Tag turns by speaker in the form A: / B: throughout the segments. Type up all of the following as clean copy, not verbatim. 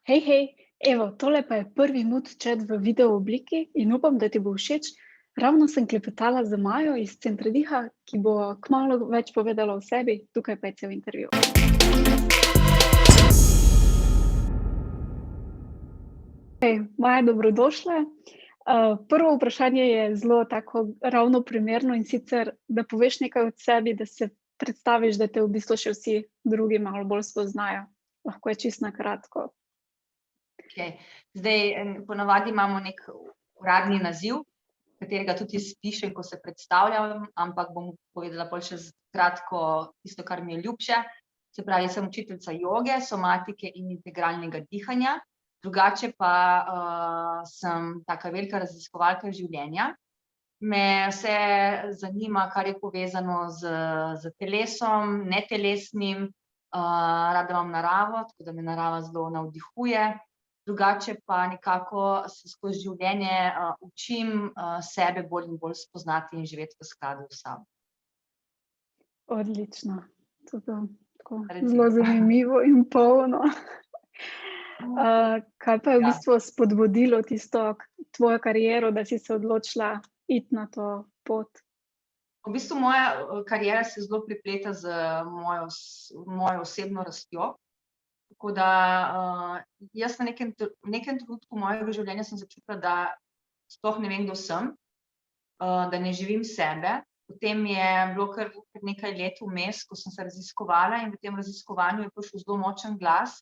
A: Hej, hej, evo, tole pa je prvi Mood Chat v video obliki in upam, da ti bo všeč. Ravno sem klepetala z Majo iz Centra Diha, ki bo kmalu več povedala o sebi, tukaj pa je cel intervju. Hej, Maja, dobrodošla. Prvo vprašanje je zelo tako ravno primerno, in sicer, da poveš nekaj o sebi, da se predstaviš, da te v bistvu še vsi drugi malo bolj spoznajo. Lahko je čisto na kratko.
B: Okej. Zdaj, ponavadi imamo neki uradni naziv, katerega tudi jaz pišem, ko se predstavljam, ampak bom povedala pol še kratko tisto, kar mi je ljubše. Se pravi, sem učiteljica joge, somatike in integralnega dihanja, drugače pa sem taka velika raziskovalka življenja. Me vse zanima, kar je povezano s telesom, netelesnim, rada imam naravo, tako da me narava zelo navdihuje. Drugače pa nekako se skozi življenje učim sebe bolj in bolj spoznati in živeti v skladu s sabo.
A: Odlično. To je tako
B: Recimo.
A: zelo zanimivo in polno. Kaj pa je v
B: Ja.
A: bistvu spodbudilo tisto tvojo kariero, da si se odločila iti na to pot?
B: V bistvu moja kariera se zelo prepleta z mojo osebno rastjo. Tako da jaz v nekem trenutku mojega življenja sem začutila, da sploh ne vem, kdo sem, da ne živim sebe. Potem je bilo kar nekaj let vmes, ko sem se raziskovala, in v tem raziskovanju je prišel zelo močen glas,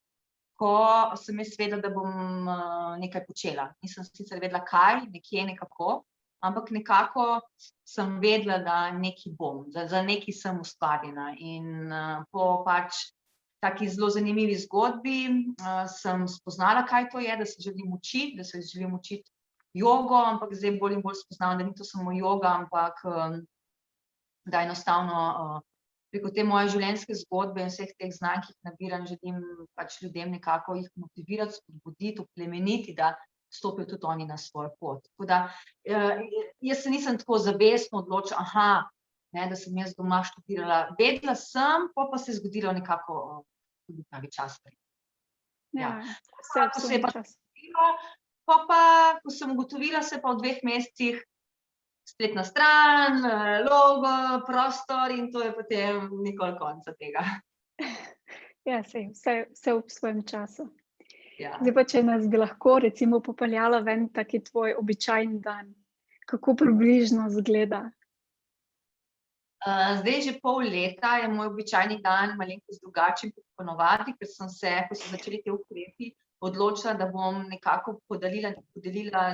B: ko sem jaz vedela, da bom nekaj počela. Nisem sicer vedela kaj, nekje, nekako, ampak nekako sem vedela, da nekaj bom, za nekaj sem ustvarjena. In po taki zelo zanimivi zgodbi sem spoznala, kaj to je, da se želim učiti jogo, ampak zdaj bolj in bolj spoznavam, da ni to samo joga, ampak da enostavno preko te moje življenjske zgodbe in vseh teh znanj, ki jih nabiram, želim ljudem nekako jih motivirati, spodbuditi, oplemeniti, da stopijo tudi oni na svojo pot. Tako da jaz se nisem tako zavestno odločila, da sem jaz doma študirala. Vedela sem, pa se je zgodilo nekako tudi pravi čas.
A: Ja,
B: Ko
A: vse
B: se je
A: v
B: pa
A: svoj čas.
B: zgodilo, ko sem ugotovila, se pa v 2 mesecih spletna stran, logo, prostor, in to je potem nikoli konca tega.
A: Ja, saj vse v svojem času.
B: Ja.
A: Zdaj pa, če nas bi lahko recimo popeljala v en taki tvoj običajni dan, kako približno izgleda?
B: Zdaj že pol leta je moj običajni dan malenkost drugačen kot ponavadi, ker sem se, ko so začeli ti ukrepi, odločila, da bom nekako podelila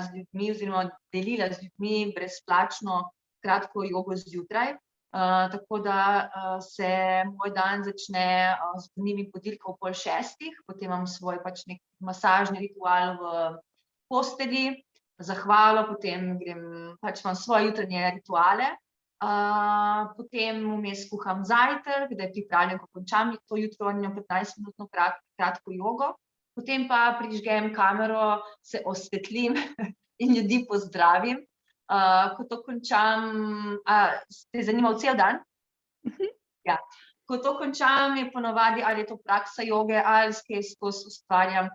B: z ljudmi oziroma delila z ljudmi brezplačno kratko jogo zjutraj. Tako da se moj dan začne z budilnim budilkom ob 5:30, potem imam svoj neki masažni ritual v postelji, zahvalo, potem imam svoje jutranje rituale. Potem vmes kuham zajtrk, da je pripravljen, ko končam to jutranjo 15-minutno kratko jogo. Potem pa prižgem kamero, se osvetlim in ljudi pozdravim. Ko to končam, te zanimal cel dan? Ja. Ko to končam, je ponavadi ali je to praksa joge ali kaj skozi ustvarjam.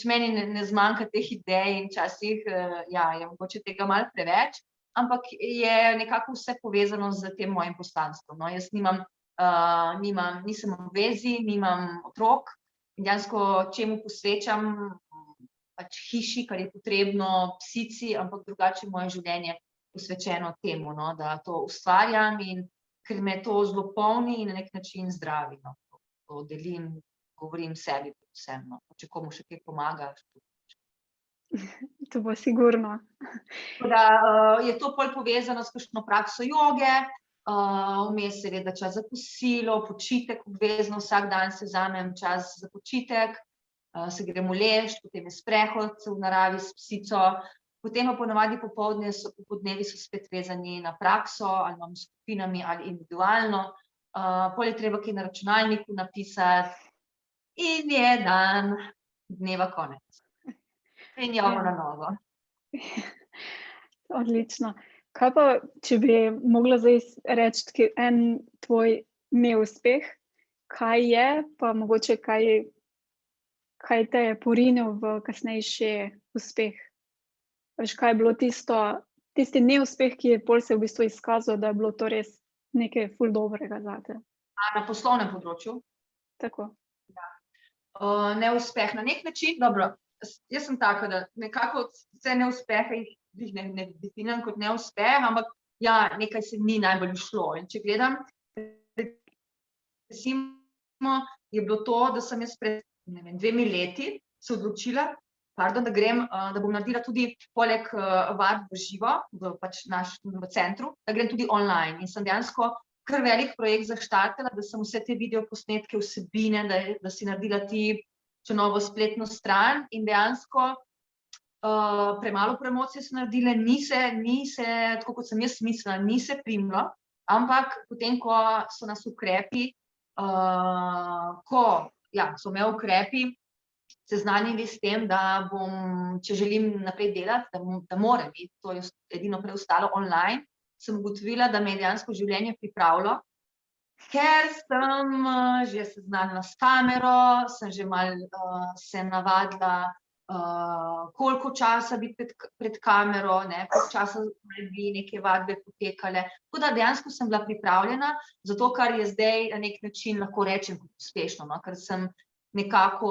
B: Meni ne zmanjka teh idej in včasih je mogoče tega malo preveč, ampak je nekako vse povezano s tem mojim poslanstvom. Jaz nisem v vezi, nimam otrok in dejansko čemu posvečam, hiši, kar je potrebno, psici, ampak drugače moje življenje posvečeno temu, da to ustvarjam, in ker me to zelo polni in na neki način zdravi. To delim, govorim sebi predvsem, če komu še kaj pomaga.
A: To bo sigurno.
B: Tako da je to pol povezano s kakšno prakso joge, vmes seveda čas za kosilo, počitek obvezno, vsak dan si vzamem čas za počitek, se grem uleči, potem je sprehod v naravi s psico, potem pa ponavadi popoldnevi so spet vezani na prakso, ali imam s skupinami ali individualno, pol je treba kaj na računalniku napisati in je dan dneva konec. In jogo na novo.
A: Odlično. Kaj pa, če bi mogla zdaj reči en tvoj neuspeh, kaj je, pa mogoče kaj kaj te je porinil v kasnejši uspeh? Veš, kaj je bilo tisti neuspeh, ki je pol se v bistvu izkazal, da je bilo to res nekaj ful dobrega zate?
B: Na poslovnem področju.
A: Tako.
B: Neuspeh na nek način, dobro, jaz sem taka, da nekako vse neuspehe jih ne definiram kot neuspeh, ampak ja, nekaj se ni najbolj šlo. In če gledam, recimo, je bilo to, da sem jaz pred 2 leti se odločila, da grem, da bom naredila tudi poleg vadb v živo, v centru, da grem tudi online. In sem dejansko kar velik projekt zaštartala, da sem vse te videoposnetke, vsebine, da si naredila če novo spletno stran in dejansko premalo promocije so naredile, ni se, tako kot sem jaz mislila, ni se primilo, ampak potem, ko so nas ukrepi, so me ukrepi seznanili s tem, da bom, če želim naprej delati, da moram biti, to je edino preostalo online, sem ugotovila, da me je dejansko življenje pripravilo, ker sem že seznanila s kamero, sem že malo se navadila, koliko časa biti pred kamero, koliko časa bi neke vadbe potekale. Tako da dejansko sem bila pripravljena, zato kar je zdaj na nek način lahko rečem uspešno, ker sem nekako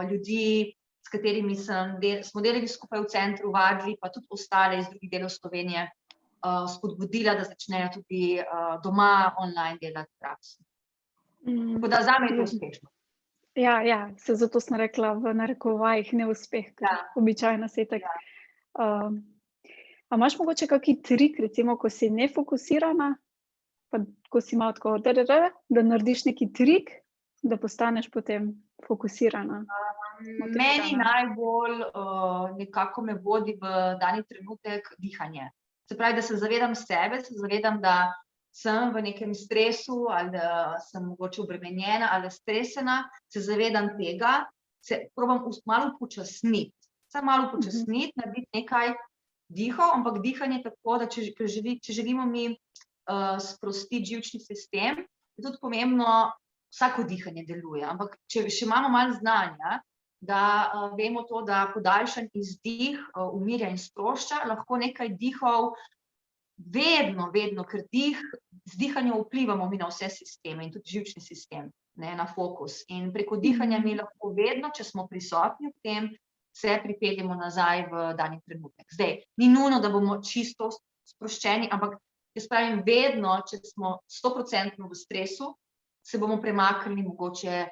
B: ljudi, s katerimi smo delali skupaj v centru, vadili, pa tudi ostale iz drugih delov Slovenije, spodbudila, da začnejo tudi doma online delati prakso. Tako da zame je to uspešno.
A: Ja, zato sem rekla v narekovajih neuspeh, ker običajno se je tako. A imaš mogoče kaki trik, recimo, ko si nefokusirana, pa ko si malo tako da narediš neki trik, da postaneš potem fokusirana?
B: Meni najbolj nekako me vodi v dani trenutek dihanje. Se pravi, da se zavedam sebe, se zavedam, da sem v nekem stresu ali da sem mogoče obremenjena ali stresena, se zavedam tega, se probam malo upočasniti. Samo malo upočasniti, narediti nekaj dihov, ampak dihanje tako, da če želimo mi sprostiti živčni sistem, je tudi pomembno, vsako dihanje deluje, ampak če še imamo malo znanja, da vemo to, da podaljšan izdih umirja in sprošča, lahko nekaj dihov vedno, ker z dihanjem vplivamo mi na vse sisteme in tudi živčni sistem, na fokus. In preko dihanja mi lahko vedno, če smo prisotni v tem, se pripeljemo nazaj v dani trenutek. Zdaj, ni nujno, da bomo čisto sproščeni, ampak jaz pravim vedno, če smo 100% v stresu, se bomo premaknili mogoče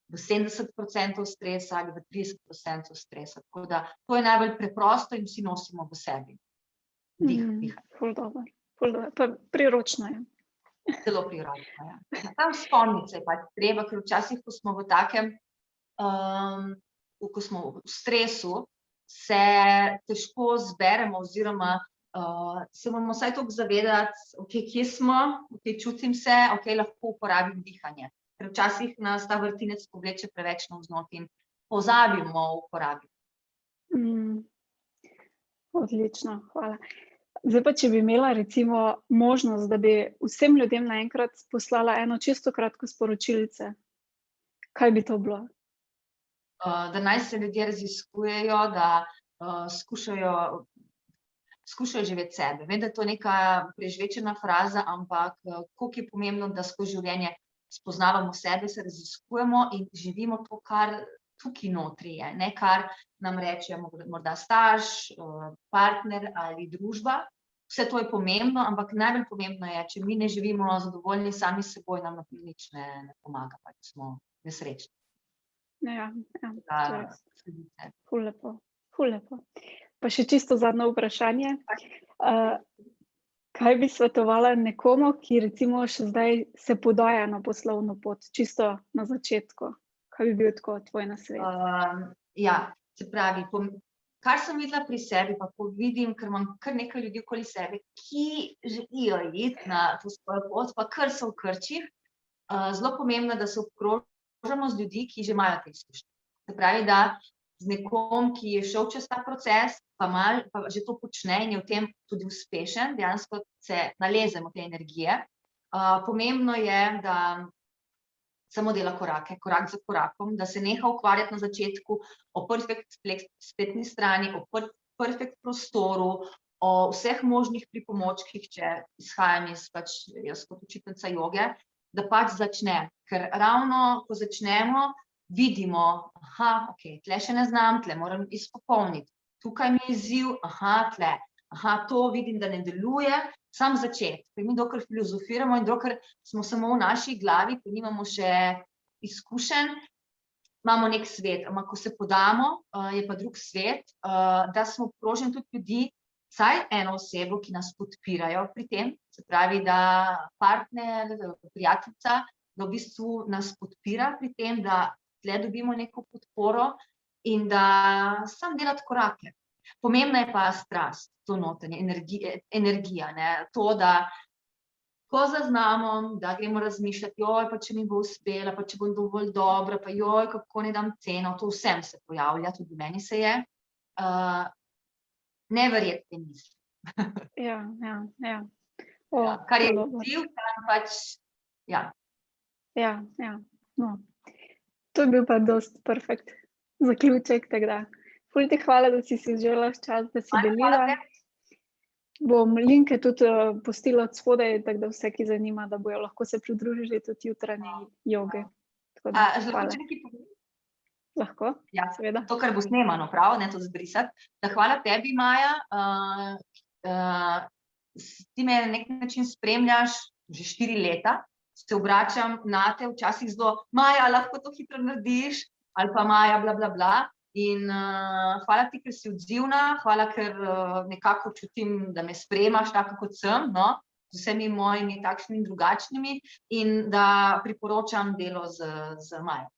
B: v 70% stresa ali v 30% stresa. Tako da to je najbolj preprosto in vsi nosimo v sebi. Dihanje.
A: Ful dobro. Pa priročno je.
B: Zelo priročno, ja. Tam spomniti se je pač treba, ker včasih, ko smo v takem, ko smo v stresu, se težko zberemo oziroma se moramo vsaj toliko zavedati, kje smo, čutim se, lahko uporabim dihanje. Ker včasih nas ta vrtinec povleče preveč navznoter in pozabimo uporabiti.
A: Odlično, hvala. Zdaj pa, če bi imela recimo možnost, da bi vsem ljudem naenkrat poslala eno čisto kratko sporočilce, kaj bi to bilo?
B: Da naj se ljudje raziskujejo, da skušajo živeti sebe. Vem, da je to neka prežvečena fraza, ampak koliko je pomembno, da skozi življenje spoznavamo sebe, se raziskujemo in živimo to, kar tukaj notri je, ne kar nam reče morda starš, partner ali družba. Vse to je pomembno, ampak najbolj pomembno je, če mi ne živimo zadovoljni sami s seboj, nam nič ne pomaga, pa če smo nesrečni.
A: Ja, to je res. Ful lepo. Pa še čisto zadnje vprašanje. Kaj bi svetovala nekomu, ki recimo še zdaj se podaja na poslovno pot, čisto na začetku? Kaj bi bil tako tvoj nasvet?
B: Se pravi, kar sem videla pri sebi, pa ko vidim, ker imam kar nekaj ljudi okoli sebe, ki želijo iti na to svojo pot, pa kar so v krčih, zelo pomembno, da se obkrožamo z ljudi, ki že imajo te izkušnje. Se pravi, da z nekom, ki je šel čez ta proces, pa že to počne in je v tem tudi uspešen, dejansko se nalezemo te energije. Pomembno je, da samo dela korake, korak za korakom, da se neha ukvarjati na začetku o perfect spletni strani, o perfect prostoru, o vseh možnih pripomočkih, če izhajam jaz kot učiteljica joge, da pač začne. Ker ravno, ko začnemo, vidimo, ok, tle še ne znam, tle moram izpopolniti, tukaj mi je izziv, tle, to vidim, da ne deluje, sam začeti. Ker mi dokler filozofiramo in dokler smo samo v naši glavi, ko nimamo še izkušenj, imamo nek svet, ampak ko se podamo, je pa drug svet, da smo obkroženi tudi ljudi, vsaj eno osebo, ki nas podpirajo pri tem, se pravi, da partner, prijateljica, da v bistvu nas podpira pri tem, da tle dobimo neko podporo in da sam delati korake. Pomembna je pa strast, to notenje, energija, ne, to, da ko zaznamo, da gremo razmišljati, pa če mi bo uspela, pa če bom dovolj dobra, pa kako ne dam ceno, to vsem se pojavlja, tudi meni se je. Neverjetne misli.
A: Ja.
B: Kar je izziv, tam pač, ja.
A: Ja, no. To je bil pa dosti perfekt zaključek, tako da. Ful ti hvala, da si vzela čas, da si delila. Bom linke tudi pustila od spodaj, tako da vse, ki zanima, da bojo lahko se pridružili tudi jutranji jogi.
B: Lahko če nekaj povem?
A: Lahko, seveda.
B: To, kar bo snemano, prav, ne to zbrisati. Da hvala tebi, Maja. Ti me na nek način spremljaš že 4 leta. Se obračam nate, včasih zelo, Maja, lahko to hitro narediš, ali pa Maja, bla, bla, bla. In hvala ti, ker si odzivna, hvala, ker nekako čutim, da me spremaš tako, kot sem, no, z vsemi mojimi takšnimi in drugačnimi in da priporočam delo z Majo.